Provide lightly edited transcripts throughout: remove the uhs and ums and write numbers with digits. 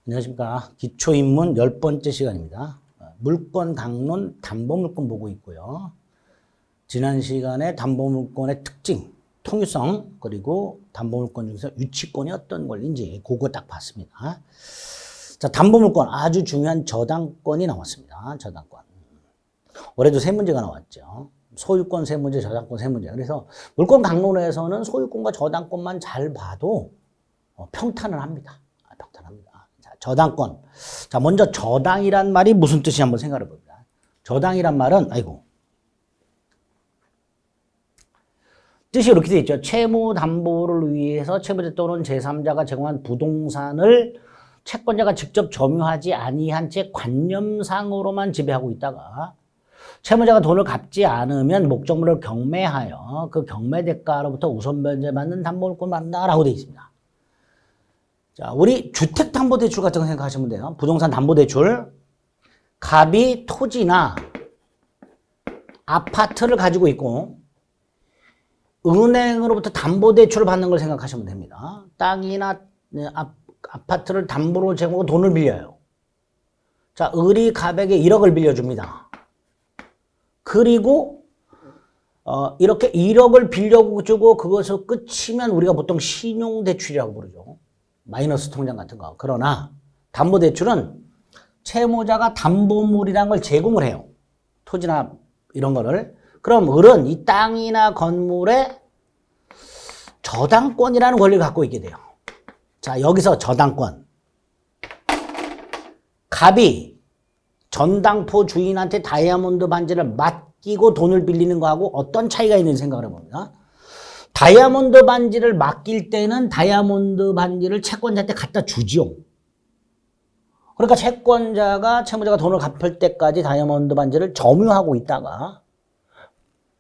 안녕하십니까. 기초인문 10번째 시간입니다. 물권 강론 담보물권 보고 있고요. 지난 시간에 담보물권의 특징, 통유성, 그리고 담보물권 중에서 유치권이 어떤 권리인지 그거 딱 봤습니다. 자, 담보물권 아주 중요한 저당권이 나왔습니다. 저당권. 올해도 세 문제가 나왔죠. 소유권 세 문제, 저당권 세 문제. 그래서 물권 강론에서는 소유권과 저당권만 잘 봐도 평탄을 합니다. 평탄합니다. 자, 저당권. 자, 먼저 저당이란 말이 무슨 뜻인지 한번 생각해 봅니다. 저당이란 말은, 뜻이 이렇게 되어 있죠. 채무 담보를 위해서 채무자 또는 제3자가 제공한 부동산을 채권자가 직접 점유하지 아니한 채 관념상으로만 지배하고 있다가 채무자가 돈을 갚지 않으면 목적물을 경매하여 그 경매 대가로부터 우선 변제받는 담보물권을 받는다라고 되어 있습니다. 자, 우리 주택담보대출 같은 거 생각하시면 돼요. 부동산 담보대출. 갑이 토지나 아파트를 가지고 있고 은행으로부터 담보대출을 받는 걸 생각하시면 됩니다. 땅이나 아파트를 담보로 제공하고 돈을 빌려요. 자, 을이 갑에게 1억을 빌려줍니다. 그리고 이렇게 1억을 빌려주고 그것을 끝이면 우리가 보통 신용대출이라고 부르죠. 마이너스 통장 같은 거. 그러나 담보대출은 채무자가 담보물이라는 걸 제공을 해요. 토지나 이런 거를. 그럼 을은 이 땅이나 건물에 저당권이라는 권리를 갖고 있게 돼요. 자, 여기서 저당권. 갑이 전당포 주인한테 다이아몬드 반지를 맡기고 돈을 빌리는 거하고 어떤 차이가 있는지 생각을 해봅니다. 다이아몬드 반지를 맡길 때는 다이아몬드 반지를 채권자한테 갖다 주지요. 그러니까 채무자가 돈을 갚을 때까지 다이아몬드 반지를 점유하고 있다가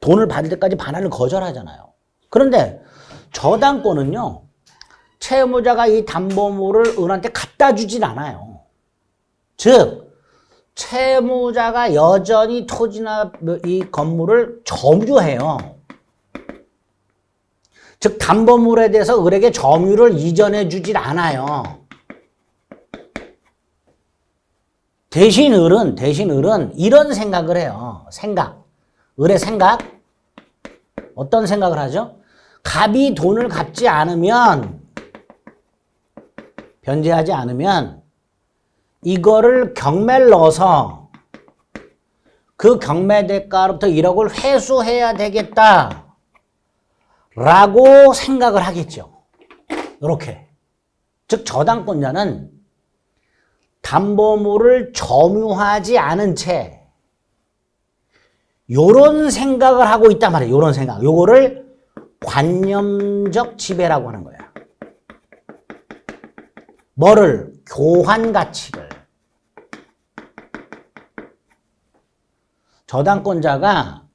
돈을 받을 때까지 반환을 거절하잖아요. 그런데 저당권은요, 채무자가 이 담보물을 은한테 갖다 주진 않아요. 즉, 채무자가 여전히 토지나 이 건물을 점유해요. 즉, 담보물에 대해서 을에게 점유를 이전해 주질 않아요. 대신 을은 이런 생각을 해요. 을의 생각. 어떤 생각을 하죠? 갑이 돈을 갚지 않으면, 변제하지 않으면, 이거를 경매를 넣어서 그 경매 대가로부터 1억을 회수해야 되겠다. 라고 생각을 하겠죠. 이렇게. 즉, 저당권자는 담보물을 점유하지 않은 채 요런 생각을 하고 있단 말이에요. 요런 생각. 요거를 관념적 지배라고 하는 거야. 뭐를? 교환 가치를. 저당권자가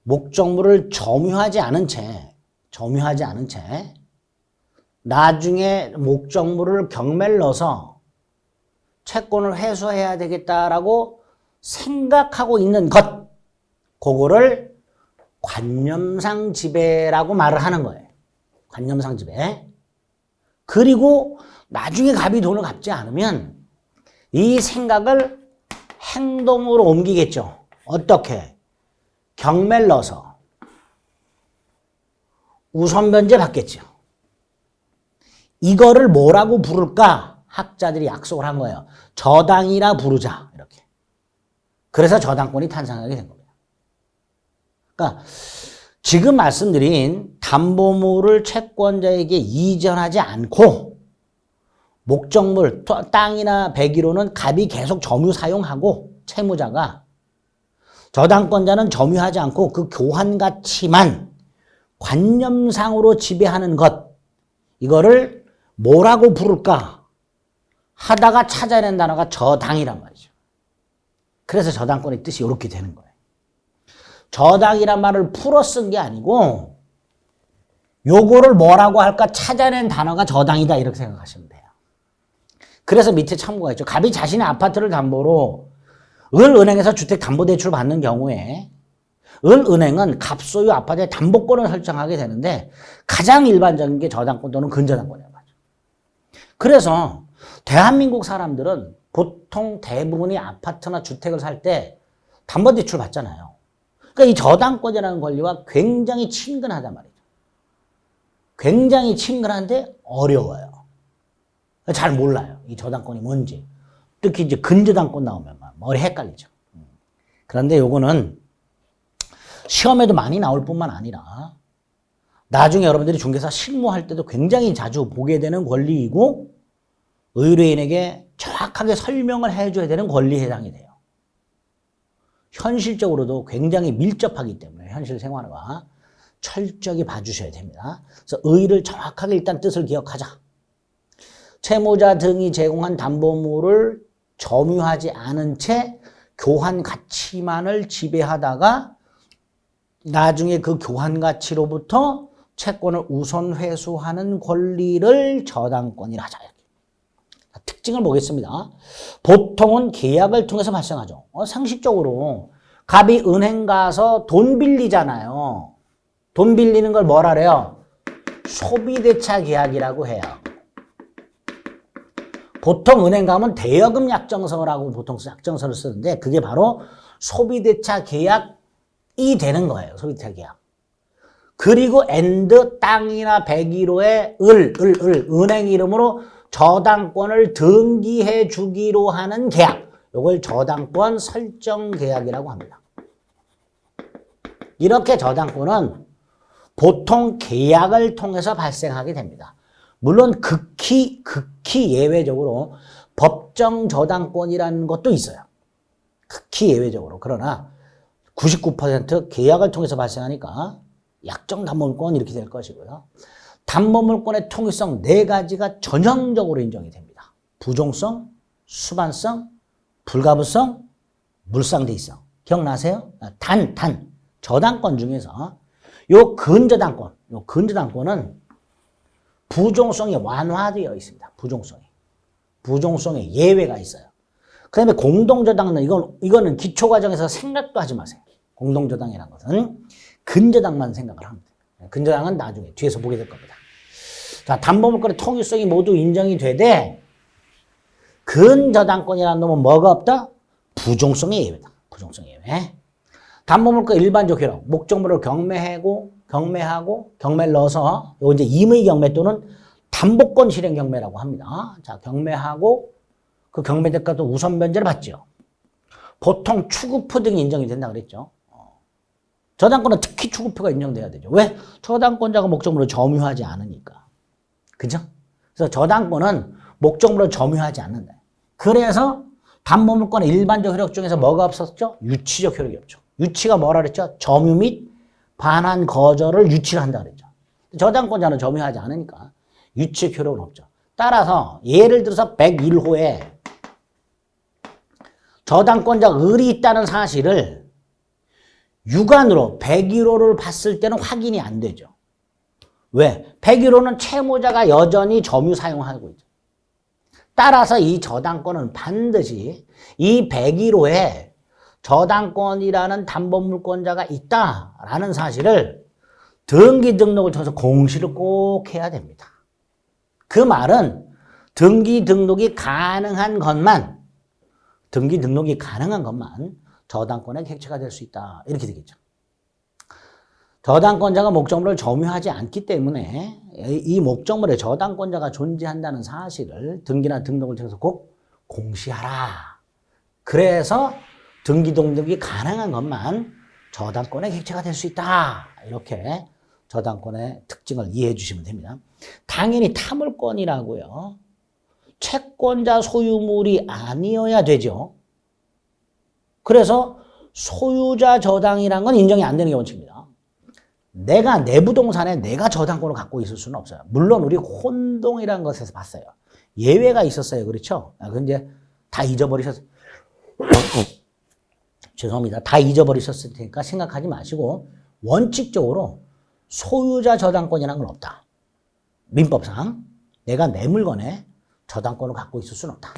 목적물을 점유하지 않은 채 나중에 목적물을 경매를 넣어서 채권을 회수해야 되겠다라고 생각하고 있는 것, 그거를 관념상 지배라고 말을 하는 거예요. 관념상 지배. 그리고 나중에 갑이 돈을 갚지 않으면 이 생각을 행동으로 옮기겠죠. 어떻게? 경매를 넣어서 우선 변제 받겠죠. 이거를 뭐라고 부를까? 학자들이 약속을 한 거예요. 저당이라 부르자. 이렇게. 그래서 저당권이 탄생하게 된 겁니다. 그러니까 지금 말씀드린 담보물을 채권자에게 이전하지 않고 목적물, 땅이나 배기로는 갑이 계속 점유 사용하고 채무자가, 저당권자는 점유하지 않고 그 교환 가치만 관념상으로 지배하는 것, 이거를 뭐라고 부를까 하다가 찾아낸 단어가 저당이란 말이죠. 그래서 저당권의 뜻이 이렇게 되는 거예요. 저당이란 말을 풀어 쓴 게 아니고 요거를 뭐라고 할까 찾아낸 단어가 저당이다, 이렇게 생각하시면 돼요. 그래서 밑에 참고가 있죠. 갑이 자신의 아파트를 담보로 을은행에서 주택담보대출을 받는 경우에 을은행은 갑소유 아파트의 담보권을 설정하게 되는데 가장 일반적인 게 저당권 또는 근저당권이란 말이죠. 그래서 대한민국 사람들은 보통 대부분이 아파트나 주택을 살 때 담보대출 받잖아요. 그러니까 이 저당권이라는 권리와 굉장히 친근하단 말이죠. 굉장히 친근한데 어려워요. 잘 몰라요. 이 저당권이 뭔지. 특히 이제 근저당권 나오면 막 머리 헷갈리죠. 그런데 요거는 시험에도 많이 나올 뿐만 아니라 나중에 여러분들이 중개사 실무할 때도 굉장히 자주 보게 되는 권리이고 의뢰인에게 정확하게 설명을 해줘야 되는 권리에 해당이 돼요. 현실적으로도 굉장히 밀접하기 때문에 현실 생활과 철저히 봐주셔야 됩니다. 그래서 의의를 정확하게 일단 뜻을 기억하자. 채무자 등이 제공한 담보물을 점유하지 않은 채 교환 가치만을 지배하다가 나중에 그 교환 가치로부터 채권을 우선 회수하는 권리를 저당권이라 하자. 특징을 보겠습니다. 보통은 계약을 통해서 발생하죠. 상식적으로 갑이 은행 가서 돈 빌리잖아요. 돈 빌리는 걸 뭐라 그래요? 소비대차 계약이라고 해요. 보통 은행 가면 대여금 약정서라고 보통 약정서를 쓰는데 그게 바로 소비대차 계약이 되는 거예요. 소비대차 계약. 그리고 엔드 땅이나 101호에 은행 이름으로 저당권을 등기해 주기로 하는 계약. 이걸 저당권 설정 계약이라고 합니다. 이렇게 저당권은 보통 계약을 통해서 발생하게 됩니다. 물론 극히 예외적으로 법정 저당권이라는 것도 있어요. 극히 예외적으로. 그러나 99% 계약을 통해서 발생하니까 약정 담보물권 이렇게 될 것이고요. 담보물권의 통일성 4가지가 전형적으로 인정이 됩니다. 부종성, 수반성, 불가부성, 물상대의성. 기억나세요? 저당권 중에서 요 근저당권은 부종성이 완화되어 있습니다. 부종성에 예외가 있어요. 그 다음에 공동저당은 이거는 기초과정에서 생각도 하지 마세요. 공동저당이라는 것은 근저당만 생각을 합니다. 근저당은 나중에 뒤에서 보게 될 겁니다. 자, 담보물권의 통일성이 모두 인정이 되되 근저당권이라는 놈은 뭐가 없다? 부종성의 예외다. 부종성의 예외. 담보물권 일반적 효력, 목적물을 경매하고 경매를 넣어서 요 이제 임의 경매 또는 담보권 실행 경매라고 합니다. 자, 경매하고 그 경매 대가도 우선 변제를 받죠. 보통 추구표 등이 인정이 된다 그랬죠. 저당권은 특히 추구표가 인정돼야 되죠. 왜? 저당권자가 목적물을 점유하지 않으니까. 그죠? 그래서 저당권은 목적물을 점유하지 않는다. 그래서 담보물권의 일반적 효력 중에서 뭐가 없었죠? 유치적 효력이 없죠. 유치가 뭐라 그랬죠? 점유 및 반환 거절을 유치를 한다 그랬죠. 저당권자는 점유하지 않으니까 유치적 효력은 없죠. 따라서 예를 들어서 101호에 저당권자 을이 있다는 사실을 유관으로 101호를 봤을 때는 확인이 안 되죠. 왜? 101호는 채무자가 여전히 점유 사용하고 있죠. 따라서 이 저당권은 반드시 이 101호에 저당권이라는 담보물권자가 있다라는 사실을 등기 등록을 통해서 공시를 꼭 해야 됩니다. 그 말은 등기 등록이 가능한 것만 저당권의 객체가 될 수 있다. 이렇게 되겠죠. 저당권자가 목적물을 점유하지 않기 때문에 이 목적물에 저당권자가 존재한다는 사실을 등기나 등록을 통해서 꼭 공시하라. 그래서 등기 등록이 가능한 것만 저당권의 객체가 될 수 있다. 이렇게 저당권의 특징을 이해해 주시면 됩니다. 당연히 타물권이라고요. 채권자 소유물이 아니어야 되죠. 그래서 소유자 저당이란 건 인정이 안 되는 게 원칙입니다. 내가 내 부동산에 내가 저당권을 갖고 있을 수는 없어요. 물론 우리 혼동이라는 것에서 봤어요. 예외가 있었어요. 그렇죠? 그건 이제 다 잊어버리셨어요. 죄송합니다. 다 잊어버리셨을 테니까 생각하지 마시고 원칙적으로 소유자 저당권이라는 건 없다. 민법상 내가 내 물건에 저당권을 갖고 있을 수는 없다.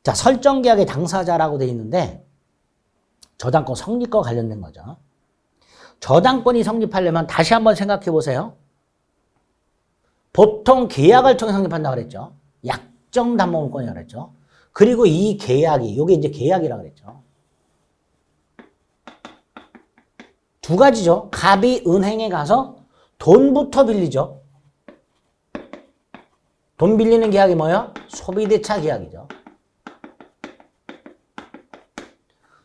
자, 설정계약의 당사자라고 되어 있는데 저당권 성립과 관련된 거죠. 저당권이 성립하려면 다시 한번 생각해 보세요. 보통 계약을 통해 성립한다고 그랬죠. 특정 담보물권이라고 그랬죠. 그리고 이 계약이, 요게 이제 계약이라고 그랬죠. 두 가지죠. 갑이 은행에 가서 돈부터 빌리죠. 돈 빌리는 계약이 뭐예요? 소비대차 계약이죠.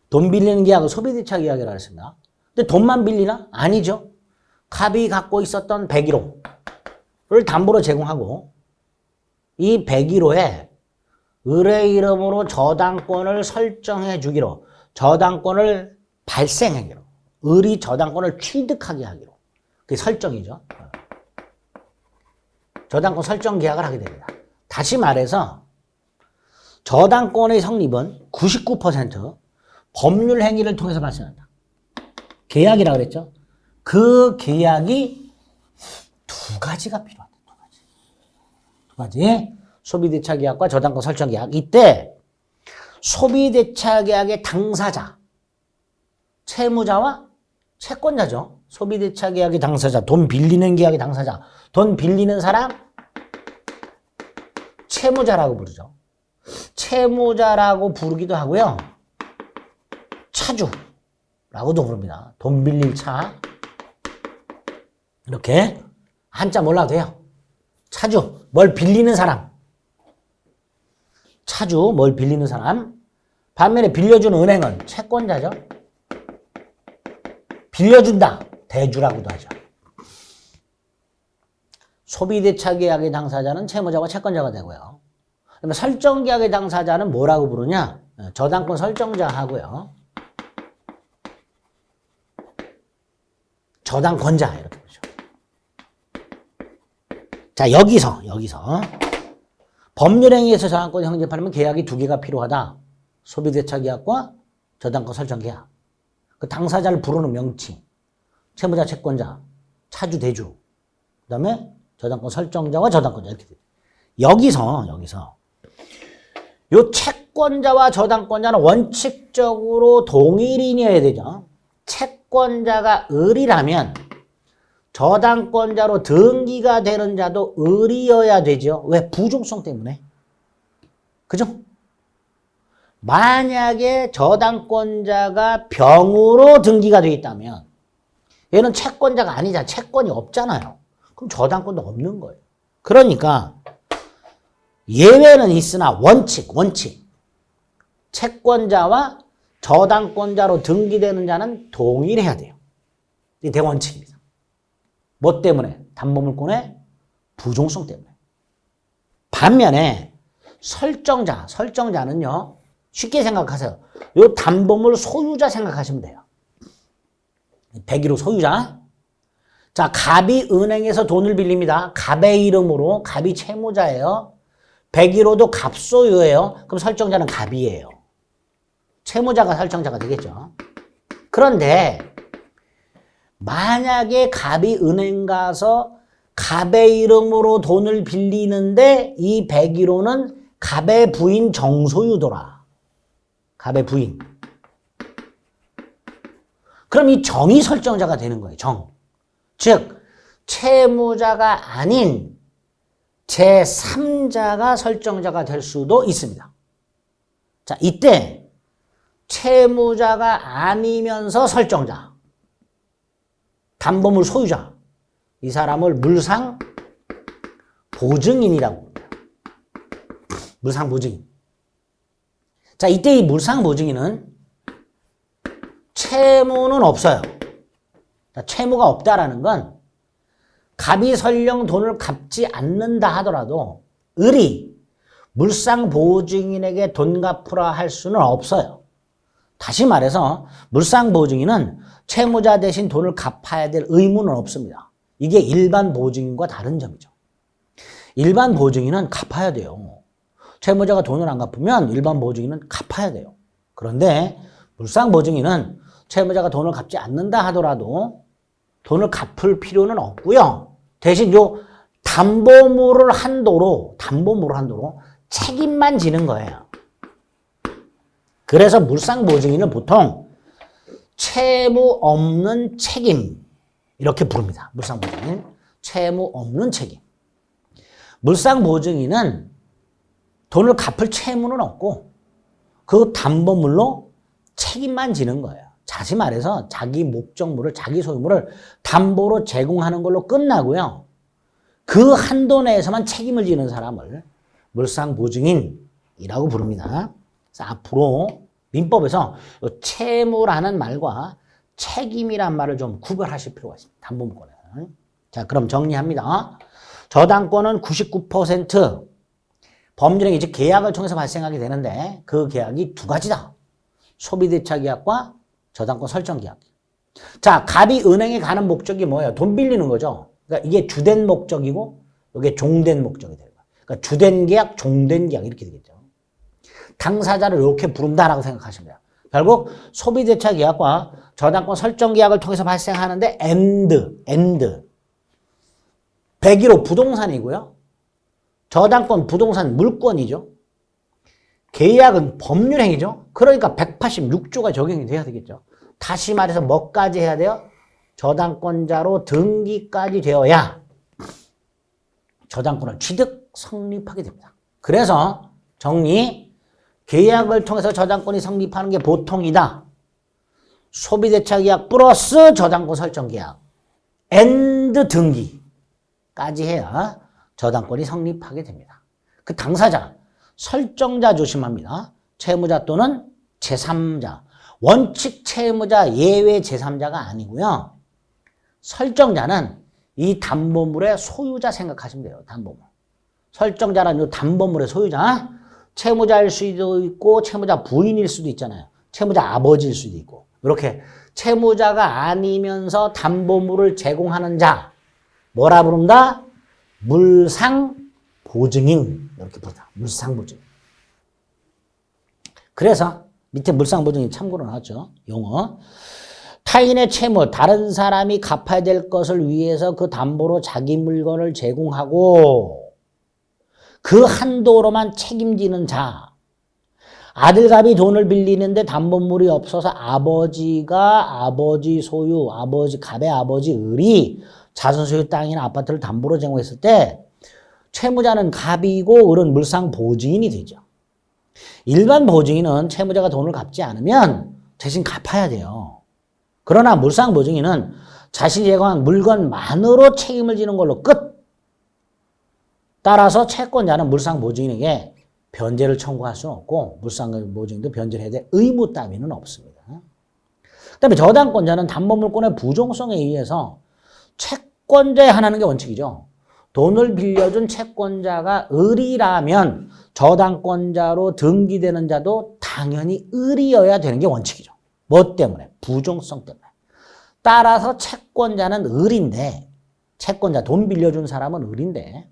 돈 빌리는 계약은 소비대차 계약이라고 했습니다. 근데 돈만 빌리나? 아니죠. 갑이 갖고 있었던 101호를 담보로 제공하고 이 101호에 을의 이름으로 저당권을 설정해 주기로, 저당권을 발생하기로, 을이 저당권을 취득하게 하기로. 그게 설정이죠. 저당권 설정 계약을 하게 됩니다. 다시 말해서 저당권의 성립은 99% 법률 행위를 통해서 발생한다. 계약이라고 그랬죠. 그 계약이 두 가지가 필요하다. 두 가지. 소비대차 계약과 저당권 설정 계약. 이때 소비대차 계약의 당사자, 채무자와 채권자죠. 소비대차 계약의 당사자, 돈 빌리는 계약의 당사자, 돈 빌리는 사람, 채무자라고 부르죠. 채무자라고 부르기도 하고요. 차주라고도 부릅니다. 돈 빌릴 차. 이렇게 한자 몰라도 돼요. 차주, 뭘 빌리는 사람. 차주, 뭘 빌리는 사람. 반면에 빌려주는 은행은 채권자죠. 빌려준다. 대주라고도 하죠. 소비대차 계약의 당사자는 채무자와 채권자가 되고요. 그다음에 설정 계약의 당사자는 뭐라고 부르냐? 저당권 설정자 하고요. 저당권자 이렇게 보죠. 자, 여기서 법률행위에서 저당권이 성립하려면 계약이 두 개가 필요하다. 소비대차 계약과 저당권 설정 계약. 그 당사자를 부르는 명칭. 채무자, 채권자, 차주, 대주. 그다음에 저당권 설정자와 저당권자 이렇게 돼요. 여기서 요 채권자와 저당권자는 원칙적으로 동일인이어야 되죠. 채권자가 을이라면 저당권자로 등기가 되는 자도 을이어야 되죠. 왜? 부종성 때문에. 그죠? 만약에 저당권자가 병으로 등기가 되어 있다면 얘는 채권자가 아니잖아. 채권이 없잖아요. 그럼 저당권도 없는 거예요. 그러니까 예외는 있으나 원칙. 채권자와 저당권자로 등기되는 자는 동일해야 돼요. 이게 대원칙입니다. 뭐 때문에? 담보물권의 부종성 때문에. 반면에 설정자는요. 쉽게 생각하세요. 요 담보물 소유자 생각하시면 돼요. 101호 소유자. 자, 갑이 은행에서 돈을 빌립니다. 갑의 이름으로, 갑이 채무자예요. 101호도 갑 소유예요. 그럼 설정자는 갑이에요. 채무자가 설정자가 되겠죠. 그런데 만약에 갑이 은행 가서 갑의 이름으로 돈을 빌리는데 이 101호는 갑의 부인 정소유더라. 갑의 부인. 그럼 이 정이 설정자가 되는 거예요. 정. 즉 채무자가 아닌 제3자가 설정자가 될 수도 있습니다. 자, 이때 채무자가 아니면서 설정자, 담보물 소유자, 이 사람을 물상 보증인이라고 합니다. 물상 보증인. 자, 이때 이 물상 보증인은 채무는 없어요. 자, 채무가 없다라는 건 갑이 설령 돈을 갚지 않는다 하더라도 을이 물상 보증인에게 돈 갚으라 할 수는 없어요. 다시 말해서 물상 보증인은 채무자 대신 돈을 갚아야 될 의무는 없습니다. 이게 일반 보증인과 다른 점이죠. 일반 보증인은 갚아야 돼요. 채무자가 돈을 안 갚으면 일반 보증인은 갚아야 돼요. 그런데 물상 보증인은 채무자가 돈을 갚지 않는다 하더라도 돈을 갚을 필요는 없고요. 대신 요 담보물을 한도로 책임만 지는 거예요. 그래서 물상 보증인을 보통 채무 없는 책임 이렇게 부릅니다. 물상 보증인, 채무 없는 책임. 물상 보증인은 돈을 갚을 채무는 없고 그 담보물로 책임만 지는 거예요. 다시 말해서 자기 목적물을, 자기 소유물을 담보로 제공하는 걸로 끝나고요. 그 한도 내에서만 책임을 지는 사람을 물상보증인이라고 부릅니다. 그래서 앞으로 민법에서 채무라는 말과 책임이란 말을 좀 구별하실 필요가 있습니다. 담보물권에는. 자, 그럼 정리합니다. 저당권은 99% 법률행위, 즉 계약을 통해서 발생하게 되는데 그 계약이 두 가지다. 소비대차계약과 저당권 설정계약. 자, 갑이 은행에 가는 목적이 뭐예요? 돈 빌리는 거죠. 그러니까 이게 주된 목적이고 이게 종된 목적이 돼요. 그러니까 주된 계약, 종된 계약 이렇게 되겠죠. 당사자를 이렇게 부른다라고 생각하시면 돼요. 결국 소비대차계약과 저당권 설정계약을 통해서 발생하는데 and 101호 부동산이고요. 저당권 부동산 물권이죠. 계약은 법률행위죠. 그러니까 186조가 적용이 돼야 되겠죠. 다시 말해서 뭐까지 해야 돼요? 저당권자로 등기까지 되어야 저당권을 취득 성립하게 됩니다. 그래서 정리, 계약을 통해서 저당권이 성립하는 게 보통이다. 소비대차계약 플러스 저당권 설정계약 and 등기까지 해야 저당권이 성립하게 됩니다. 그 당사자, 설정자 조심합니다. 채무자 또는 제3자. 원칙 채무자 예외 제3자가 아니고요. 설정자는 이 담보물의 소유자 생각하시면 돼요. 담보물. 설정자란 이 담보물의 소유자. 채무자일 수도 있고 채무자 부인일 수도 있잖아요. 채무자 아버지일 수도 있고. 이렇게 채무자가 아니면서 담보물을 제공하는 자. 뭐라 부른다? 물상보증인. 이렇게 부르다. 물상보증인. 그래서 밑에 물상보증인 참고로 나왔죠. 용어. 타인의 채무, 다른 사람이 갚아야 될 것을 위해서 그 담보로 자기 물건을 제공하고 그 한도로만 책임지는 자. 아들갑이 돈을 빌리는데 담보물이 없어서 아버지가 아버지 소유, 갑의 아버지 을이 자선 소유 땅이나 아파트를 담보로 제공했을 때 채무자는 갑이고 을은 물상보증인이 되죠. 일반 보증인은 채무자가 돈을 갚지 않으면 대신 갚아야 돼요. 그러나 물상보증인은 자신이 제공한 물건만으로 책임을 지는 걸로 끝. 따라서 채권자는 물상보증인에게 변제를 청구할 수는 없고 물상보증인도 변제를 해야 될 의무 따위는 없습니다. 그 다음에 저당권자는 담보물권의 부종성에 의해서 채권자에 한하는 게 원칙이죠. 돈을 빌려준 채권자가 을이라면 저당권자로 등기되는 자도 당연히 을이어야 되는 게 원칙이죠. 뭐 때문에? 부종성 때문에. 따라서 채권자는 을인데, 채권자 돈 빌려준 사람은 을인데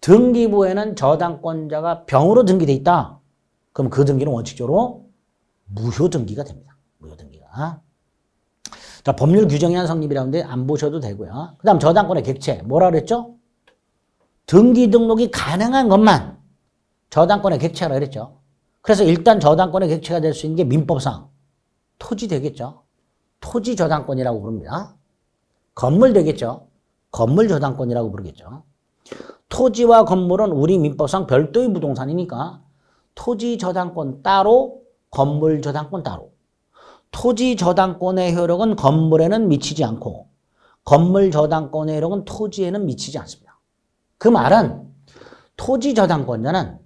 등기부에는 저당권자가 병으로 등기돼 있다. 그럼 그 등기는 원칙적으로 무효 등기가 됩니다. 무효 등기가. 자, 법률 규정이 성립이라는데 안 보셔도 되고요. 그 다음 저당권의 객체. 뭐라 그랬죠? 등기 등록이 가능한 것만 저당권의 객체라 그랬죠. 그래서 일단 저당권의 객체가 될 수 있는 게 민법상 토지 되겠죠. 토지 저당권이라고 부릅니다. 건물 되겠죠. 건물 저당권이라고 부르겠죠. 토지와 건물은 우리 민법상 별도의 부동산이니까 토지 저당권 따로, 건물 저당권 따로. 토지 저당권의 효력은 건물에는 미치지 않고 건물 저당권의 효력은 토지에는 미치지 않습니다. 그 말은 토지 저당권자는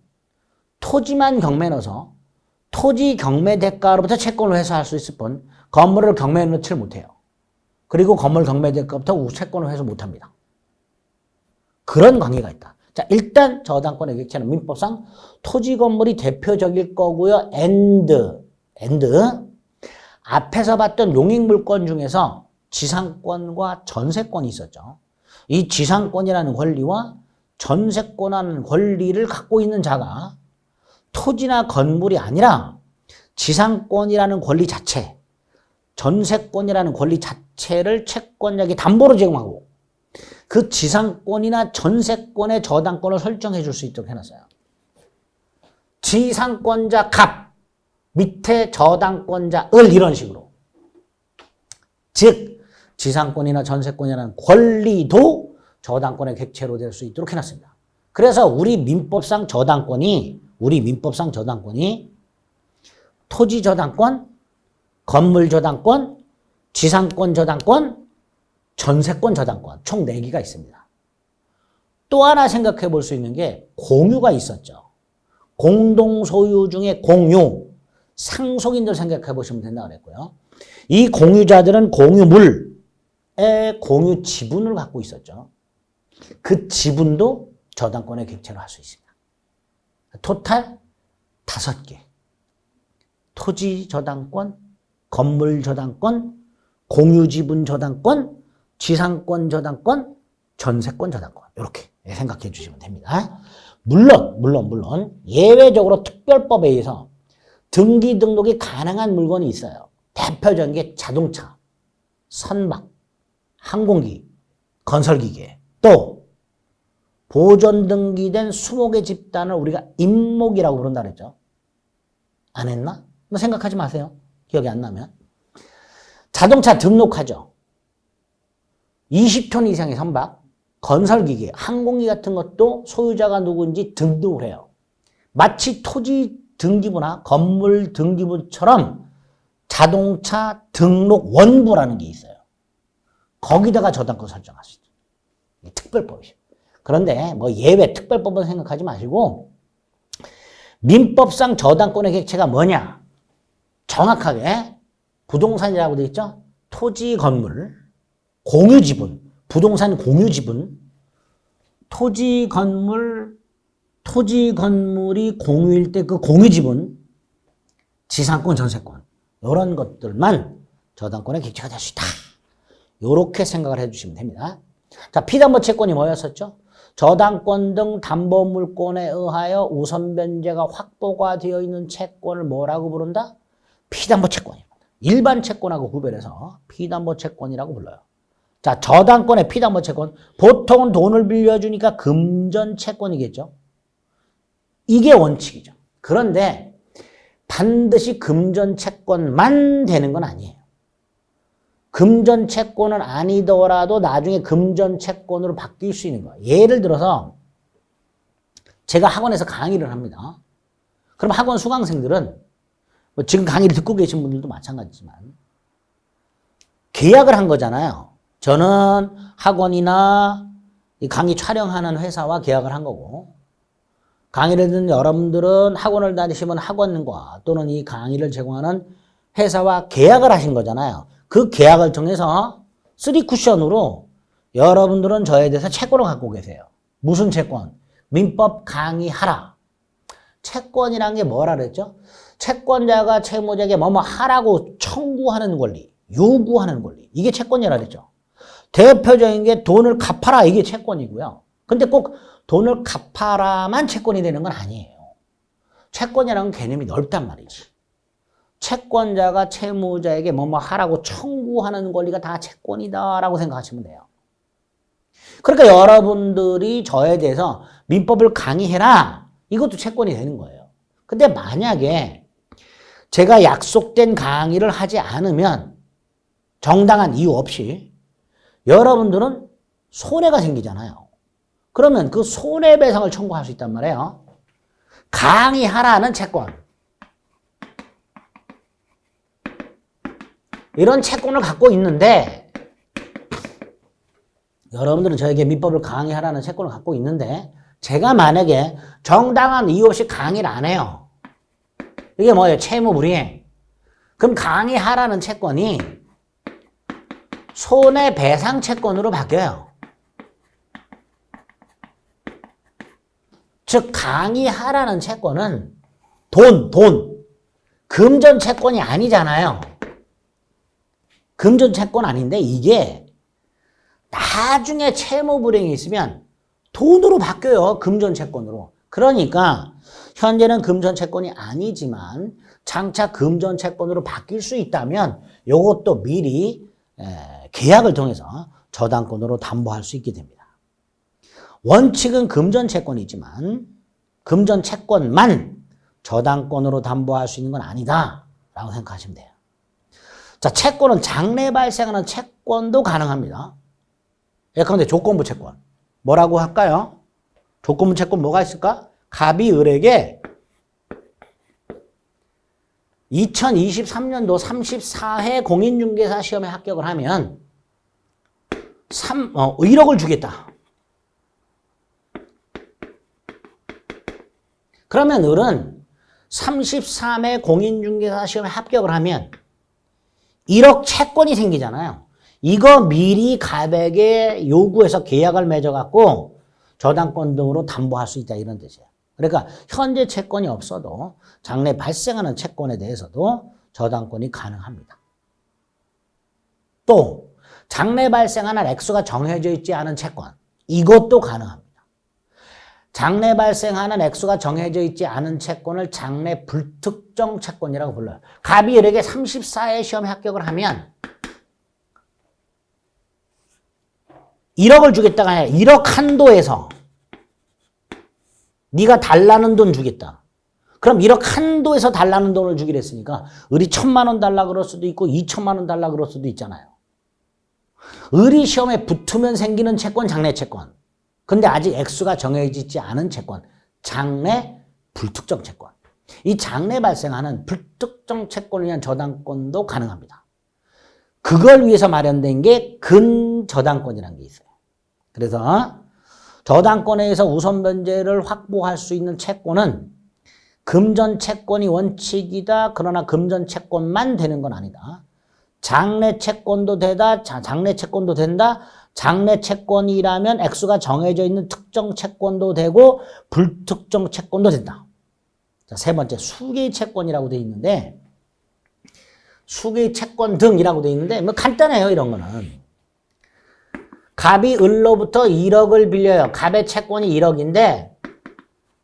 토지만 경매에 넣어서 토지 경매 대가로부터 채권을 회수할 수 있을 뿐 건물을 경매에 넣지를 못해요. 그리고 건물 경매 대가부터 채권을 회수 못합니다. 그런 관계가 있다. 자, 일단 저당권의 객체는 민법상 토지 건물이 대표적일 거고요. and 앞에서 봤던 용익물권 중에서 지상권과 전세권이 있었죠. 이 지상권이라는 권리와 전세권이라는 권리를 갖고 있는 자가 토지나 건물이 아니라 지상권이라는 권리 자체, 전세권이라는 권리 자체를 채권자에게 담보로 제공하고 그 지상권이나 전세권의 저당권을 설정해 줄 수 있도록 해놨어요. 지상권자 갑, 밑에 저당권자 을 이런 식으로. 즉 지상권이나 전세권이라는 권리도 저당권의 객체로 될 수 있도록 해놨습니다. 그래서 우리 민법상 저당권이 우리 민법상 저당권이 토지 저당권, 건물 저당권, 지상권 저당권, 전세권 저당권 총 4개가 있습니다. 또 하나 생각해 볼 수 있는 게 공유가 있었죠. 공동소유 중에 공유, 상속인들 생각해 보시면 된다고 그랬고요. 이 공유자들은 공유물의 공유 지분을 갖고 있었죠. 그 지분도 저당권의 객체로 할 수 있습니다. 토탈 5개. 토지 저당권, 건물 저당권, 공유지분 저당권, 지상권 저당권, 전세권 저당권 이렇게 생각해 주시면 됩니다. 물론 예외적으로 특별법에 의해서 등기 등록이 가능한 물건이 있어요. 대표적인 게 자동차, 선박, 항공기, 건설기계, 또 보존 등기된 20개 집단을 우리가 임목이라고 부른다 그랬죠. 안 했나? 뭐 생각하지 마세요. 기억이 안 나면. 자동차 등록하죠. 20톤 이상의 선박, 건설기계, 항공기 같은 것도 소유자가 누군지 등록을 해요. 마치 토지 등기부나 건물 등기부처럼 자동차 등록 원부라는 게 있어요. 거기다가 저당권 설정할 수 있어요. 특별법이죠. 그런데 뭐 예외 특별법은 생각하지 마시고 민법상 저당권의 객체가 뭐냐? 정확하게 부동산이라고 되어 있죠? 토지, 건물, 공유지분, 부동산 공유지분, 토지, 건물이 공유일 때 그 공유지분, 지상권, 전세권 이런 것들만 저당권의 객체가 될 수 있다. 이렇게 생각을 해주시면 됩니다. 자, 피담보 채권이 뭐였었죠? 저당권 등 담보물권에 의하여 우선 변제가 확보가 되어 있는 채권을 뭐라고 부른다? 피담보 채권입니다. 일반 채권하고 구별해서 피담보 채권이라고 불러요. 자, 저당권의 피담보 채권. 보통은 돈을 빌려주니까 금전 채권이겠죠. 이게 원칙이죠. 그런데 반드시 금전 채권만 되는 건 아니에요. 금전 채권은 아니더라도 나중에 금전 채권으로 바뀔 수 있는 거예요. 예를 들어서 제가 학원에서 강의를 합니다. 그럼 학원 수강생들은 뭐 지금 강의를 듣고 계신 분들도 마찬가지지만 계약을 한 거잖아요. 저는 학원이나 이 강의 촬영하는 회사와 계약을 한 거고 강의를 듣는 여러분들은 학원을 다니시면 학원과 또는 이 강의를 제공하는 회사와 계약을 하신 거잖아요. 그 계약을 통해서 3쿠션으로 여러분들은 저에 대해서 채권을 갖고 계세요. 무슨 채권? 민법 강의하라. 채권이란 게 뭐라 그랬죠? 채권자가 채무자에게 뭐뭐 하라고 청구하는 권리, 요구하는 권리. 이게 채권이라 그랬죠. 대표적인 게 돈을 갚아라. 이게 채권이고요. 근데 꼭 돈을 갚아라만 채권이 되는 건 아니에요. 채권이라는 개념이 넓단 말이지. 채권자가 채무자에게 뭐뭐 하라고 청구하는 권리가 다 채권이다라고 생각하시면 돼요. 그러니까 여러분들이 저에 대해서 민법을 강의해라. 이것도 채권이 되는 거예요. 근데 만약에 제가 약속된 강의를 하지 않으면 정당한 이유 없이 여러분들은 손해가 생기잖아요. 그러면 그 손해배상을 청구할 수 있단 말이에요. 강의하라는 채권. 이런 채권을 갖고 있는데 여러분들은 저에게 민법을 강의하라는 채권을 갖고 있는데 제가 만약에 정당한 이유 없이 강의를 안 해요. 이게 뭐예요? 채무불이행. 그럼 강의하라는 채권이 손해배상 채권으로 바뀌어요. 즉 강의하라는 채권은 돈, 금전 채권이 아니잖아요. 금전 채권 아닌데 이게 나중에 채무불이행이 있으면 돈으로 바뀌어요. 금전 채권으로. 그러니까 현재는 금전 채권이 아니지만 장차 금전 채권으로 바뀔 수 있다면 이것도 미리 계약을 통해서 저당권으로 담보할 수 있게 됩니다. 원칙은 금전 채권이지만 금전 채권만 저당권으로 담보할 수 있는 건 아니다 라고 생각하시면 돼요. 자, 채권은 장래 발생하는 채권도 가능합니다. 예컨대 조건부 채권. 뭐라고 할까요? 조건부 채권 뭐가 있을까? 갑이 을에게 2023년도 34회 공인중개사 시험에 합격을 하면 1억을 주겠다. 그러면 을은 33회 공인중개사 시험에 합격을 하면 1억 채권이 생기잖아요. 이거 미리 갑에게 요구해서 계약을 맺어갖고 저당권 등으로 담보할 수 있다 이런 뜻이에요. 그러니까 현재 채권이 없어도 장래 발생하는 채권에 대해서도 저당권이 가능합니다. 또 장래 발생하는 액수가 정해져 있지 않은 채권 이것도 가능합니다. 장래 발생하는 액수가 정해져 있지 않은 채권을 장래 불특정 채권이라고 불러요. 갑이 을에게 34회 시험에 합격을 하면 1억을 주겠다가 아니라 1억 한도에서 네가 달라는 돈 주겠다. 그럼 1억 한도에서 달라는 돈을 주기로 했으니까 을이 1,000만 원 달라 그럴 수도 있고 2,000만 원 달라 그럴 수도 있잖아요. 을이 시험에 붙으면 생기는 채권 장래 채권. 근데 아직 액수가 정해지지 않은 채권, 장래 불특정 채권. 이 장래 발생하는 불특정 채권을 위한 저당권도 가능합니다. 그걸 위해서 마련된 게 근저당권이라는 게 있어요. 그래서 저당권에 의해서 우선 변제를 확보할 수 있는 채권은 금전 채권이 원칙이다. 그러나 금전 채권만 되는 건 아니다. 장래 채권도 되다. 장래 채권도 된다. 장래 채권이라면 액수가 정해져 있는 특정 채권도 되고 불특정 채권도 된다. 자, 세 번째 수개의 채권이라고 되어 있는데 수개의 채권 등이라고 되어 있는데 뭐 간단해요. 이런 거는. 갑이 을로부터 1억을 빌려요. 갑의 채권이 1억인데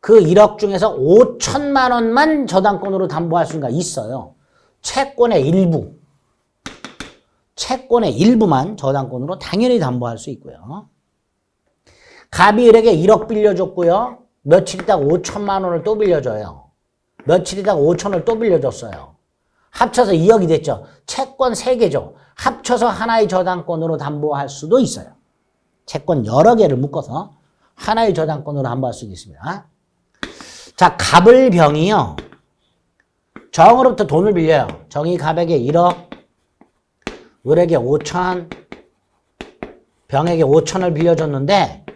그 1억 중에서 5천만 원만 저당권으로 담보할 수가 있어요. 채권의 일부만 저당권으로 당연히 담보할 수 있고요. 갑이 을에게 1억 빌려줬고요. 며칠 있다가 5천만 원을 또 빌려줘요. 며칠 있다가 5천을 또 빌려줬어요. 합쳐서 2억이 됐죠. 채권 3개죠. 합쳐서 하나의 저당권으로 담보할 수도 있어요. 채권 여러 개를 묶어서 하나의 저당권으로 담보할 수 있습니다. 자, 갑을병이요. 정으로부터 돈을 빌려요. 정이 갑에게 1억, 을에게 5천, 병에게 5천을 빌려줬는데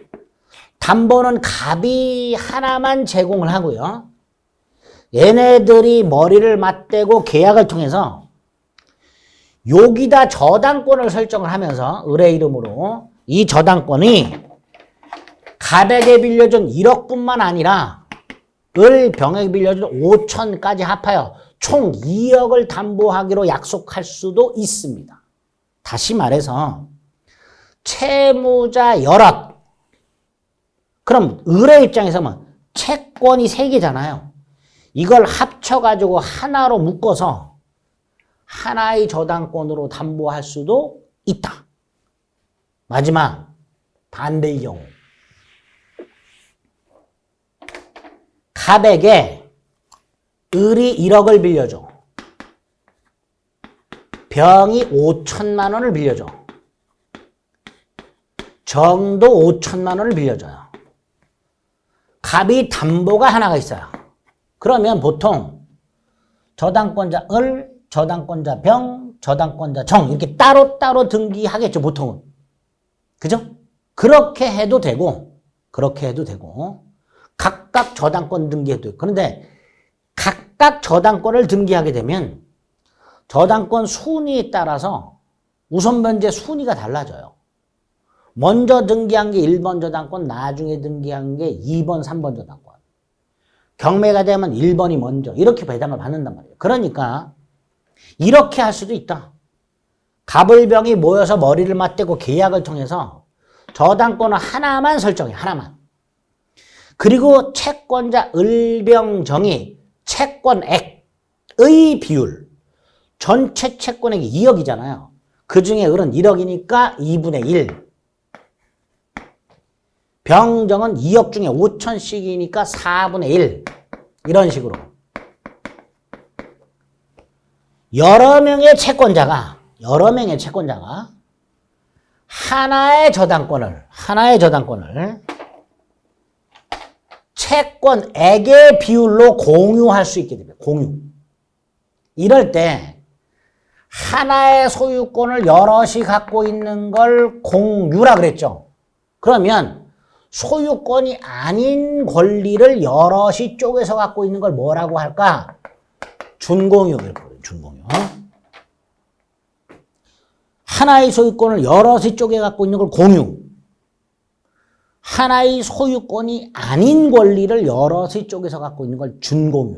담보는 갑이 하나만 제공을 하고요. 얘네들이 머리를 맞대고 계약을 통해서 여기다 저당권을 설정을 하면서 을의 이름으로 이 저당권이 갑에게 빌려준 1억뿐만 아니라 을 병에게 빌려준 5천까지 합하여 총 2억을 담보하기로 약속할 수도 있습니다. 다시 말해서 채무자 여럿. 그럼 을의 입장에서는 채권이 3개잖아요. 이걸 합쳐가지고 하나로 묶어서 하나의 저당권으로 담보할 수도 있다. 마지막 반대의 경우 갑에게 을이 1억을 빌려줘. 병이 5천만 원을 빌려줘. 정도 5천만 원을 빌려줘요. 갑이 담보가 하나가 있어요. 그러면 보통 저당권자 을, 저당권자 병, 저당권자 정 이렇게 따로따로 등기하겠죠. 보통은. 그죠? 그렇게 해도 되고 각각 저당권 등기해도 되고. 그런데 각각 저당권을 등기하게 되면 저당권 순위에 따라서 우선변제 순위가 달라져요. 먼저 등기한 게 1번 저당권, 나중에 등기한 게 2번, 3번 저당권. 경매가 되면 1번이 먼저 이렇게 배당을 받는단 말이에요. 그러니까 이렇게 할 수도 있다. 갑을병이 모여서 머리를 맞대고 계약을 통해서 저당권을 하나만 설정해. 하나만. 그리고 채권자 을병정이 채권액의 비율. 전체 채권액이 2억이잖아요. 그중에 을은 1억이니까 2분의 1. 병정은 2억 중에 5천씩이니까 4분의 1. 이런 식으로. 여러 명의 채권자가 하나의 저당권을 채권액의 비율로 공유할 수 있게 됩니다. 공유. 이럴 때 하나의 소유권을 여럿이 갖고 있는 걸 공유라 그랬죠. 그러면 소유권이 아닌 권리를 여럿이 쪼개서 갖고 있는 걸 뭐라고 할까? 준공유. 준공유. 하나의 소유권을 여럿이 쪼개 갖고 있는 걸 공유. 하나의 소유권이 아닌 권리를 여럿이 쪼개서 갖고 있는 걸 준공유.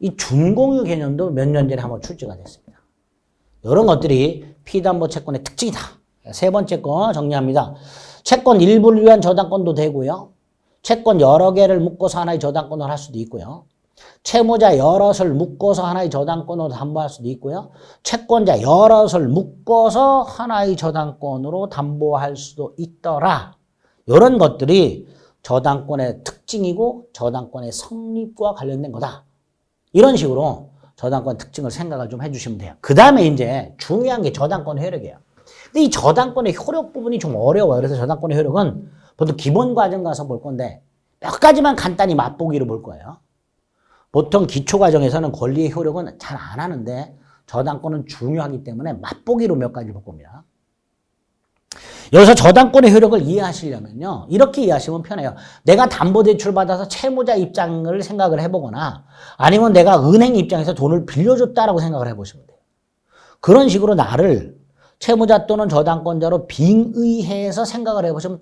이 준공유 개념도 몇 년 전에 한번 출제가 됐습니다. 이런 것들이 피담보 채권의 특징이다. 세 번째 거 정리합니다. 채권 일부를 위한 저당권도 되고요. 채권 여러 개를 묶어서 하나의 저당권을 할 수도 있고요. 채무자 여럿을 묶어서 하나의 저당권으로 담보할 수도 있고요. 채권자 여럿을 묶어서 하나의 저당권으로 담보할 수도 있더라. 이런 것들이 저당권의 특징이고 저당권의 성립과 관련된 거다. 이런 식으로 저당권 특징을 생각을 좀 해주시면 돼요. 그 다음에 이제 중요한 게 저당권 효력이에요. 근데 이 저당권의 효력 부분이 좀 어려워요. 그래서 저당권의 효력은 보통 기본 과정 가서 볼 건데 몇 가지만 간단히 맛보기로 볼 거예요. 보통 기초 과정에서는 권리의 효력은 잘 안 하는데 저당권은 중요하기 때문에 맛보기로 몇 가지 볼 겁니다. 여기서 저당권의 효력을 이해하시려면요. 이렇게 이해하시면 편해요. 내가 담보대출 받아서 채무자 입장을 생각을 해보거나 아니면 내가 은행 입장에서 돈을 빌려줬다라고 생각을 해보시면 돼요. 그런 식으로 나를 채무자 또는 저당권자로 빙의해서 생각을 해보시면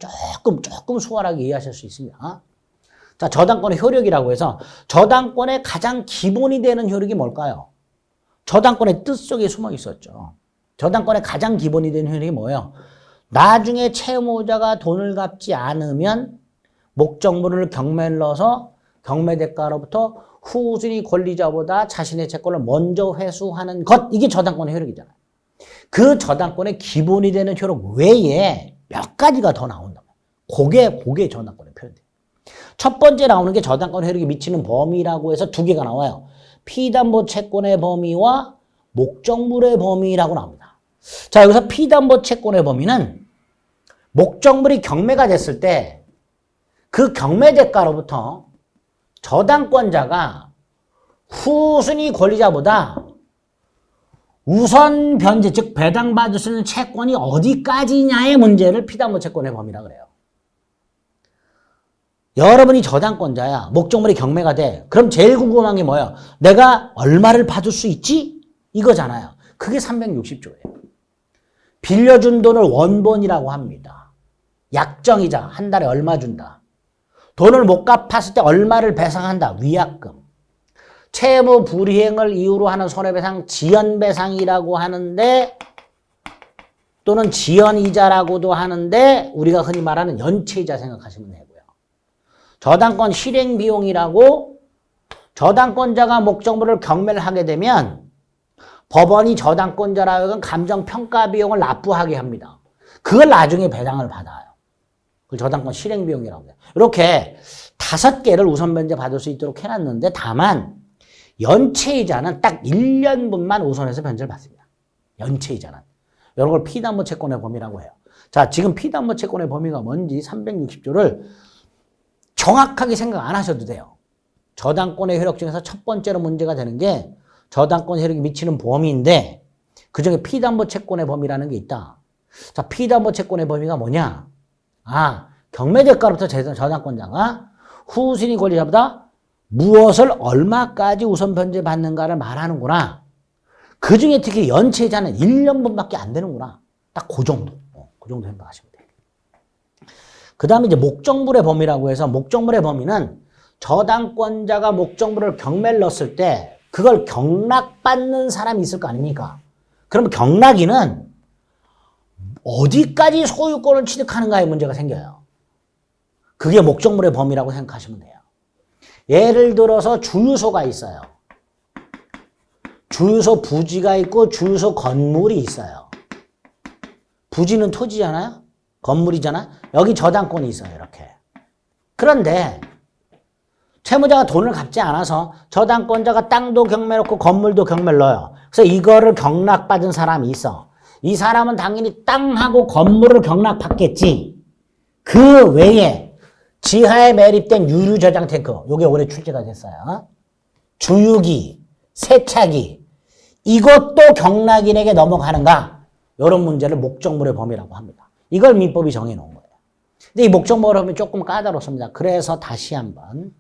조금 수월하게 이해하실 수 있습니다. 자, 저당권의 효력이라고 해서 저당권의 가장 기본이 되는 효력이 뭘까요? 저당권의 뜻 속에 숨어 있었죠. 저당권의 가장 기본이 되는 효력이 뭐예요? 나중에 채무자가 돈을 갚지 않으면 목적물을 경매를 넣어서 경매 대가로부터 후순위 권리자보다 자신의 채권을 먼저 회수하는 것, 이게 저당권의 효력이잖아요. 그 저당권의 기본이 되는 효력 외에 몇 가지가 더 나온다. 그게 저당권의 표현돼요. 첫 번째 나오는 게 저당권 효력이 미치는 범위라고 해서 두 개가 나와요. 피담보 채권의 범위와 목적물의 범위라고 나옵니다. 자, 여기서 피담보 채권의 범위는 목적물이 경매가 됐을 때 그 경매 대가로부터 저당권자가 후순위 권리자보다 우선 변제, 즉 배당받을 수 있는 채권이 어디까지냐의 문제를 피담보 채권의 범위라고 그래요. 여러분이 저당권자야. 목적물이 경매가 돼. 그럼 제일 궁금한 게 뭐예요? 내가 얼마를 받을 수 있지? 이거잖아요. 그게 360조예요. 빌려준 돈을 원본이라고 합니다. 약정이자 한 달에 얼마 준다. 돈을 못 갚았을 때 얼마를 배상한다. 위약금. 채무 불이행을 이유로 하는 손해배상 지연배상이라고 하는데 또는 지연이자라고도 하는데 우리가 흔히 말하는 연체이자 생각하시면 되고요. 저당권 실행비용이라고 저당권자가 목적물을 경매를 하게 되면 법원이 저당권자라 하여금 감정평가비용을 납부하게 합니다. 그걸 나중에 배당을 받아요. 그걸 저당권 실행비용이라고 합니다. 이렇게 5개를 우선변제 받을 수 있도록 해놨는데 다만 연체이자는 딱 1년분만 우선해서 변제를 받습니다. 연체이자는. 이런 걸 피담보 채권의 범위라고 해요. 자, 지금 피담보 채권의 범위가 뭔지 360조를 정확하게 생각 안 하셔도 돼요. 저당권의 효력 중에서 첫 번째로 문제가 되는 게 저당권 효력이 미치는 범위인데 그중에 피담보 채권의 범위라는 게 있다. 자, 피담보 채권의 범위가 뭐냐? 경매대가로부터 저당권자가 후순위 권리자보다 무엇을 얼마까지 우선 변제받는가를 말하는구나. 그중에 특히 연체자는 1년분밖에 안 되는구나. 딱 그 정도. 그 정도 생각하시면 돼요. 그 다음에 이제 목적물의 범위라고 해서 목적물의 범위는 저당권자가 목적물을 경매를 넣었을 때 그걸 경락받는 사람이 있을 거 아닙니까? 그럼 경락인은 어디까지 소유권을 취득하는가의 문제가 생겨요. 그게 목적물의 범위라고 생각하시면 돼요. 예를 들어서 주유소가 있어요. 주유소 부지가 있고 주유소 건물이 있어요. 부지는 토지잖아요. 건물이잖아요. 여기 저당권이 있어요. 이렇게. 그런데 채무자가 돈을 갚지 않아서 저당권자가 땅도 경매 놓고 건물도 경매를 넣어요. 그래서 이거를 경락받은 사람이 있어. 이 사람은 당연히 땅하고 건물을 경락받겠지. 그 외에 지하에 매립된 유류 저장 탱크, 요게 올해 출제가 됐어요. 주유기, 세차기, 이것도 경락인에게 넘어가는가? 이런 문제를 목적물의 범위라고 합니다. 이걸 민법이 정해놓은 거예요. 근데 이 목적물의 범위 조금 까다롭습니다. 그래서 다시 한번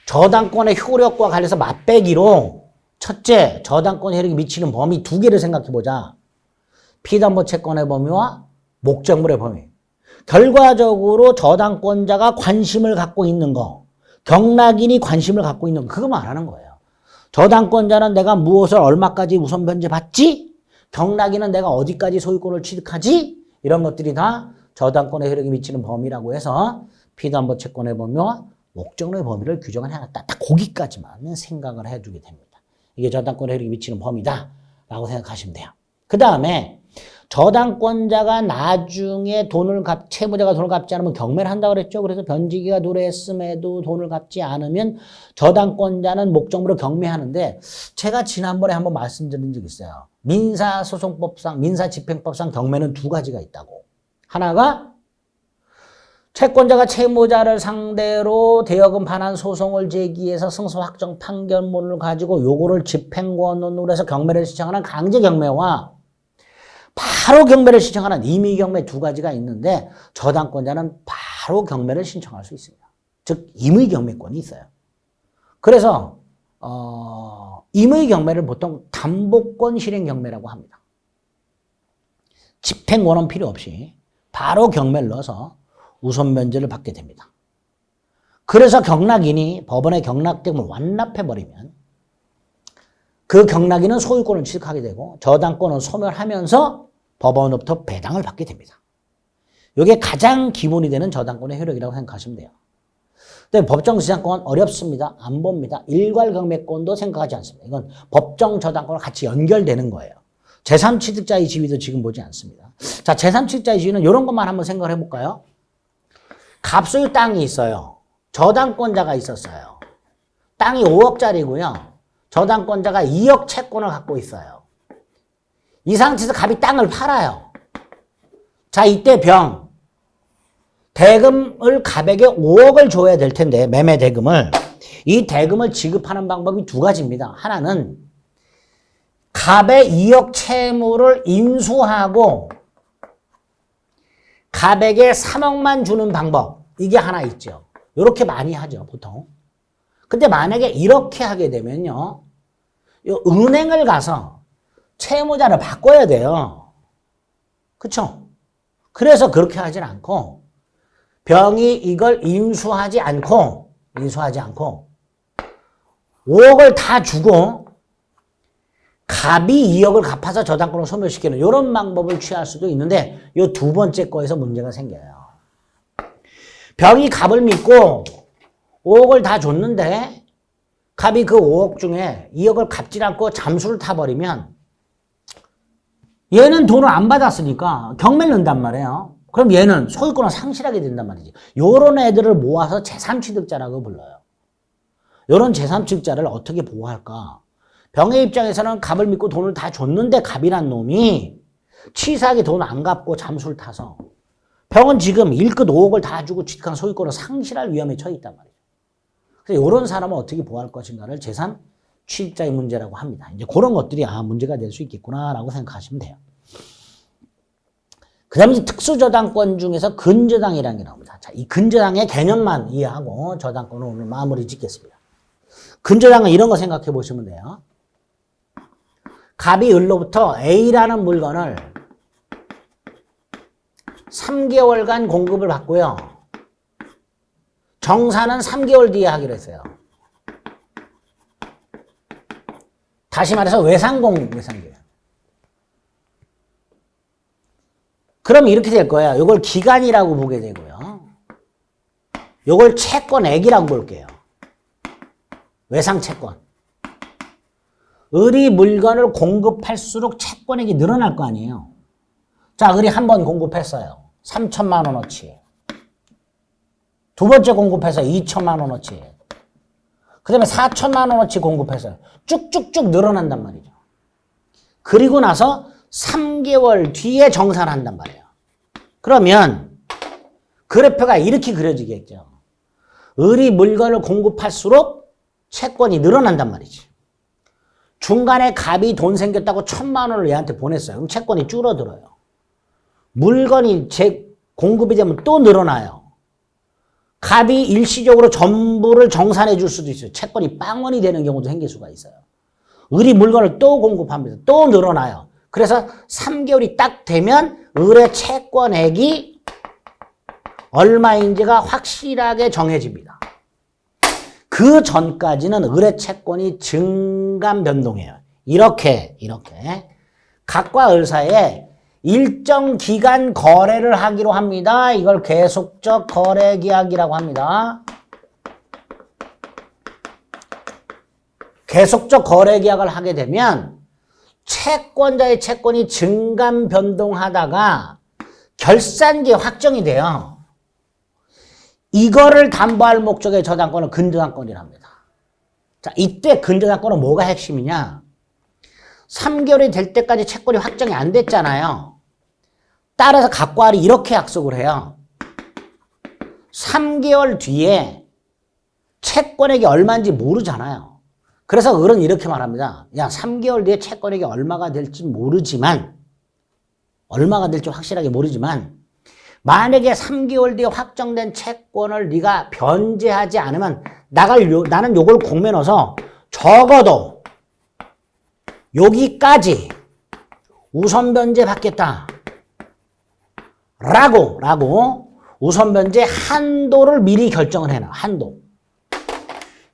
저당권의 효력과 관련해서 맛배기로 첫째, 저당권의 효력이 미치는 범위 두 개를 생각해보자. 피담보 채권의 범위와 목적물의 범위. 결과적으로 저당권자가 관심을 갖고 있는 거, 경락인이 관심을 갖고 있는 거, 그거 말하는 거예요. 저당권자는 내가 무엇을 얼마까지 우선 변제받지? 경락인은 내가 어디까지 소유권을 취득하지? 이런 것들이 다 저당권의 효력이 미치는 범위라고 해서 피담보 채권의 범위와 목적물의 범위를 규정을 해놨다. 딱 거기까지만 생각을 해두게 됩니다. 이게 저당권의 효력이 미치는 범위다라고 생각하시면 돼요. 그 다음에 저당권자가 나중에 채무자가 돈을 갚지 않으면 경매를 한다고 그랬죠. 그래서 변지기가 도래했음에도 돈을 갚지 않으면 저당권자는 목적물을 경매하는데 제가 지난번에 한번 말씀드린 적이 있어요. 민사소송법상, 민사집행법상 경매는 두 가지가 있다고. 하나가 채권자가 채무자를 상대로 대여금 반환 소송을 제기해서 승소 확정 판결문을 가지고 요거를 집행권으로 해서 경매를 신청하는 강제 경매와 바로 경매를 신청하는 임의 경매 두 가지가 있는데 저당권자는 바로 경매를 신청할 수 있습니다. 즉 임의 경매권이 있어요. 그래서 임의 경매를 보통 담보권 실행 경매라고 합니다. 집행권은 필요 없이 바로 경매를 넣어서 우선 면제를 받게 됩니다. 그래서 경락인이 법원의 경락대금을 완납해버리면 그 경락인은 소유권을 취득하게 되고 저당권은 소멸하면서 법원으로부터 배당을 받게 됩니다. 이게 가장 기본이 되는 저당권의 효력이라고 생각하시면 돼요. 근데 법정지상권은 어렵습니다. 안 봅니다. 일괄경매권도 생각하지 않습니다. 이건 법정 저당권과 같이 연결되는 거예요. 제3취득자의 지위도 지금 보지 않습니다. 자, 제3취득자의 지위는 이런 것만 한번 생각을 해볼까요? 갑소유 땅이 있어요. 저당권자가 있었어요. 땅이 5억짜리고요. 저당권자가 2억 채권을 갖고 있어요. 이 상태에서 갑이 땅을 팔아요. 자, 이때 대금을 갑에게 5억을 줘야 될 텐데, 매매 대금을. 이 대금을 지급하는 방법이 두 가지입니다. 하나는 갑의 2억 채무를 인수하고 갑에게 3억만 주는 방법. 이게 하나 있죠. 이렇게 많이 하죠, 보통. 근데 만약에 이렇게 하게 되면요. 은행을 가서 채무자를 바꿔야 돼요. 그쵸? 그래서 그렇게 하진 않고 병이 이걸 인수하지 않고 5억을 다 주고 갑이 2억을 갚아서 저당권을 소멸시키는 이런 방법을 취할 수도 있는데 이 두 번째 거에서 문제가 생겨요. 병이 갑을 믿고 5억을 다 줬는데 갑이 그 5억 중에 2억을 갚지 않고 잠수를 타버리면 얘는 돈을 안 받았으니까 경매를 넣는단 말이에요. 그럼 얘는 소유권을 상실하게 된단 말이지. 요런 애들을 모아서 제3취득자라고 불러요. 요런 제3취득자를 어떻게 보호할까? 병의 입장에서는 갑을 믿고 돈을 다 줬는데 갑이란 놈이 치사하게 돈 안 갚고 잠수를 타서 병은 지금 일끝 5억을 다 주고 취득한 소유권을 상실할 위험에 처해 있단 말이에요. 그래서 이런 사람은 어떻게 보호할 것인가를 제3 취득자의 문제라고 합니다. 이제 그런 것들이 문제가 될 수 있겠구나라고 생각하시면 돼요. 그 다음에 이제 특수저당권 중에서 근저당이라는 게 나옵니다. 자, 이 근저당의 개념만 이해하고 저당권을 오늘 마무리 짓겠습니다. 근저당은 이런 거 생각해 보시면 돼요. 갑이 을로부터 A라는 물건을 3개월간 공급을 받고요. 정산은 3개월 뒤에 하기로 했어요. 다시 말해서 외상계예요. 그럼 이렇게 될 거예요. 이걸 기간이라고 보게 되고요. 이걸 채권액이라고 볼게요. 외상채권. 을이 물건을 공급할수록 채권액이 늘어날 거 아니에요. 자, 을이 한 번 공급했어요. 3천만 원어치. 두 번째 공급해서 2천만 원어치. 그 다음에 4천만 원어치 공급했어요. 쭉쭉쭉 늘어난단 말이죠. 그리고 나서 3개월 뒤에 정산한단 말이에요. 그러면 그래프가 이렇게 그려지겠죠. 을이 물건을 공급할수록 채권이 늘어난단 말이지. 중간에 갑이 돈 생겼다고 1,000만 원을 얘한테 보냈어요. 그럼 채권이 줄어들어요. 물건이 공급이 되면 또 늘어나요. 갑이 일시적으로 전부를 정산해 줄 수도 있어요. 채권이 빵원이 되는 경우도 생길 수가 있어요. 을이 물건을 또 공급합니다. 또 늘어나요. 그래서 3개월이 딱 되면 을의 채권액이 얼마인지가 확실하게 정해집니다. 그 전까지는 을의 채권이 증감 변동해요. 이렇게 갑과 을 사이에 일정 기간 거래를 하기로 합니다. 이걸 계속적 거래 계약이라고 합니다. 계속적 거래 계약을 하게 되면 채권자의 채권이 증감 변동하다가 결산기에 확정이 돼요. 이거를 담보할 목적의 저당권은 근저당권이랍니다. 자, 이때 근저당권은 뭐가 핵심이냐? 3개월이 될 때까지 채권이 확정이 안 됐잖아요. 따라서 갑과 을이 이렇게 약속을 해요. 3개월 뒤에 채권액이 얼마인지 모르잖아요. 그래서 을은 이렇게 말합니다. 야, 3개월 뒤에 채권액이 얼마가 될지 모르지만, 얼마가 될지 확실하게 모르지만, 만약에 3개월 뒤에 확정된 채권을 네가 변제하지 않으면 나는 요걸 공매 넣어서 적어도 여기까지 우선 변제 받겠다. 라고 우선 변제 한도를 미리 결정을 해놔. 한도.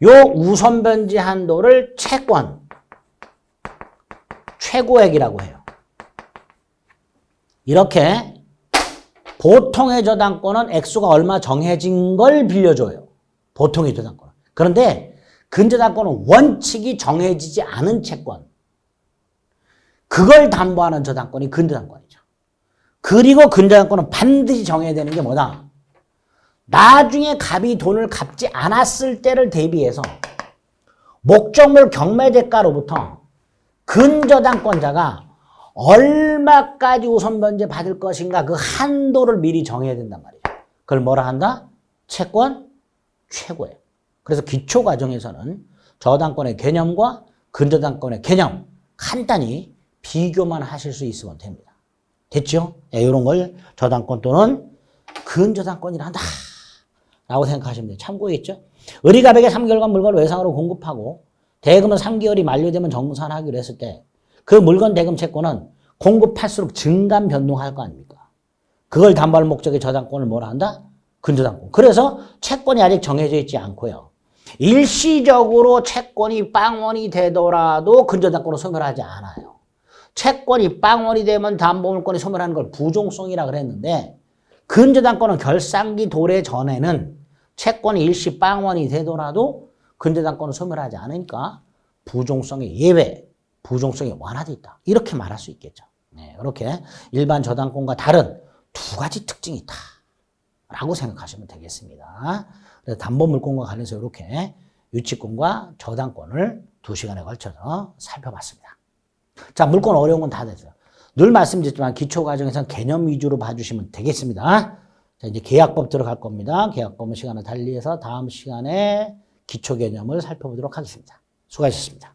요 우선 변제 한도를 채권 최고액이라고 해요. 이렇게 보통의 저당권은 액수가 얼마 정해진 걸 빌려줘요. 보통의 저당권은. 그런데 근저당권은 원칙이 정해지지 않은 채권. 그걸 담보하는 저당권이 근저당권이죠. 그리고 근저당권은 반드시 정해야 되는 게 뭐다? 나중에 갑이 돈을 갚지 않았을 때를 대비해서 목적물 경매대가로부터 근저당권자가 얼마까지 우선 변제 받을 것인가 그 한도를 미리 정해야 된단 말이죠. 그걸 뭐라 한다? 채권 최고액. 그래서 기초 과정에서는 저당권의 개념과 근저당권의 개념 간단히 비교만 하실 수 있으면 됩니다. 됐죠? 네, 이런 걸 저당권 또는 근저당권이라 한다 라고 생각하시면 돼요. 참고했죠? 을이 갑에게 3개월간 물건을 외상으로 공급하고 대금은 3개월이 만료되면 정산하기로 했을 때 그 물건 대금 채권은 공급할수록 증감 변동할 거 아닙니까? 그걸 담보할 목적의 저당권을 뭐라 한다? 근저당권. 그래서 채권이 아직 정해져 있지 않고요. 일시적으로 채권이 빵원이 되더라도 근저당권을 소멸하지 않아요. 채권이 빵원이 되면 담보물권이 소멸하는 걸 부종성이라 그랬는데 근저당권은 결산기 도래 전에는 채권이 일시 빵원이 되더라도 근저당권을 소멸하지 않으니까 부종성의 예외, 부종성이 완화되어 있다. 이렇게 말할 수 있겠죠. 네, 이렇게 일반 저당권과 다른 두 가지 특징이 있다. 라고 생각하시면 되겠습니다. 그래서 담보물권과 관련해서 이렇게 유치권과 저당권을 2시간에 걸쳐서 살펴봤습니다. 자, 물권 어려운 건 다 됐어요. 늘 말씀드렸지만 기초 과정에서는 개념 위주로 봐주시면 되겠습니다. 자, 이제 계약법 들어갈 겁니다. 계약법은 시간을 달리해서 다음 시간에 기초 개념을 살펴보도록 하겠습니다. 수고하셨습니다.